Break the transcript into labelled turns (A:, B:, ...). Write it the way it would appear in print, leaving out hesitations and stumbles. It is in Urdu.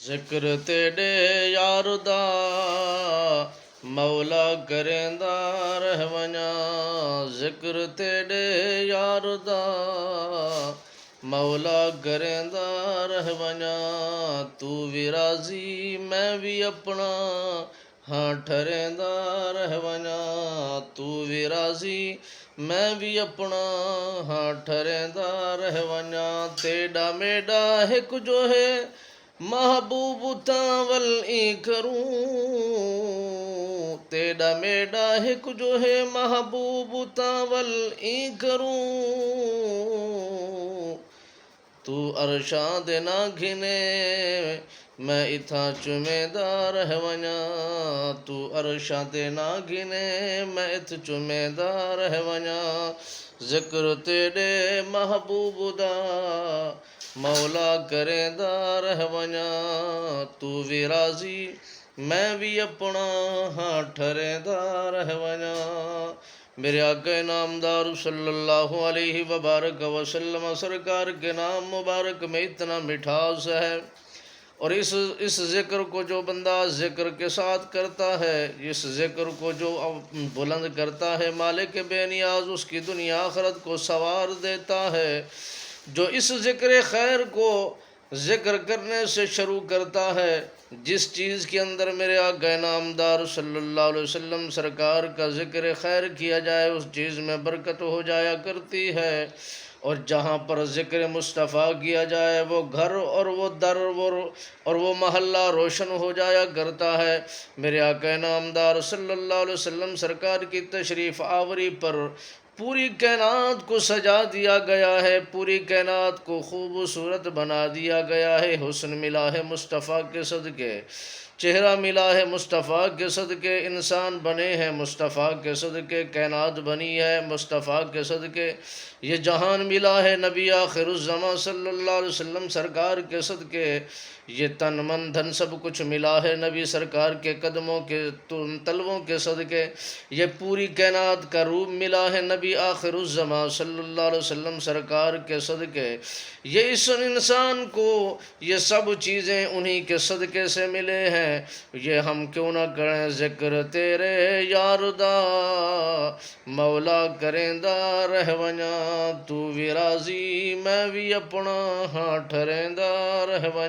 A: ذکر تیرے یار دا مولا کریندا رہ ونجاں، ذکر تیرے یار دا مولا کریندا رہ ونجاں، تو بھی راضی میں بھی اپنا ہاں ٹھریندا رہ ونجاں، تو بھی راضی میں بھی اپنا ہاں ٹھریندا رہ ونجاں، تیڈا میڈا ہک جو ہے محبوب تاول ای کروں، تیڈا میڈا ہک جو ہے محبوب تاول ای کروں، تو عرشاں دے نہ گھنے میں اتھاں چمیدا رہ ونجاں، تو عرشاں دے نہ گھنے میں اتھ چمیدا رہ ونجاں، ذکر تیرے محبوب دا مولا کریندا رہ ونجاں، تو بھی راضی میں بھی اپنا ہاں ٹھریندا رہ ونجاں۔ میرے آقا نامدار صلی اللہ علیہ وبارک وسلم سرکار کے نام مبارک میں اتنا مٹھاس ہے، اور اس ذکر کو جو بندہ ذکر کے ساتھ کرتا ہے، اس ذکر کو جو بلند کرتا ہے، مالک بے نیاز اس کی دنیا آخرت کو سنوار دیتا ہے۔ جو اس ذکر خیر کو ذکر کرنے سے شروع کرتا ہے، جس چیز کے اندر میرے آقا نامدار صلی اللہ علیہ وسلم سرکار کا ذکر خیر کیا جائے، اس چیز میں برکت ہو جایا کرتی ہے، اور جہاں پر ذکر مصطفیٰ کیا جائے وہ گھر اور وہ در اور وہ محلہ روشن ہو جایا کرتا ہے۔ میرے آقا نامدار صلی اللہ علیہ وسلم سرکار کی تشریف آوری پر پوری کائنات کو سجا دیا گیا ہے، پوری کائنات کو خوبصورت بنا دیا گیا ہے، حسن ملا ہے مصطفیٰ کے صدقے، چہرہ ملا ہے مصطفیٰ کے صدقے، انسان بنے ہیں مصطفیٰ کے صدقے، کائنات بنی ہے مصطفیٰ کے صدقے، یہ جہان ملا ہے نبی آخر الزماں صلی اللہ علیہ وسلم سرکار کے صدقے، یہ تن من دھن سب کچھ ملا ہے نبی سرکار کے قدموں کے تلووں کے صدقے، یہ پوری کائنات کا روپ ملا ہے نبی آخر الزماں صلی اللہ علیہ وسلم سرکار کے صدقے، یہ اس انسان کو یہ سب چیزیں انہی کے صدقے سے ملے ہیں، یہ ہم کیوں نہ کریں ذکر تیرے یار دا مولا کریندا رہ ونجاں، تو بھی راضی میں بھی اپنا ہاں ٹھریندا رہ ونجاں۔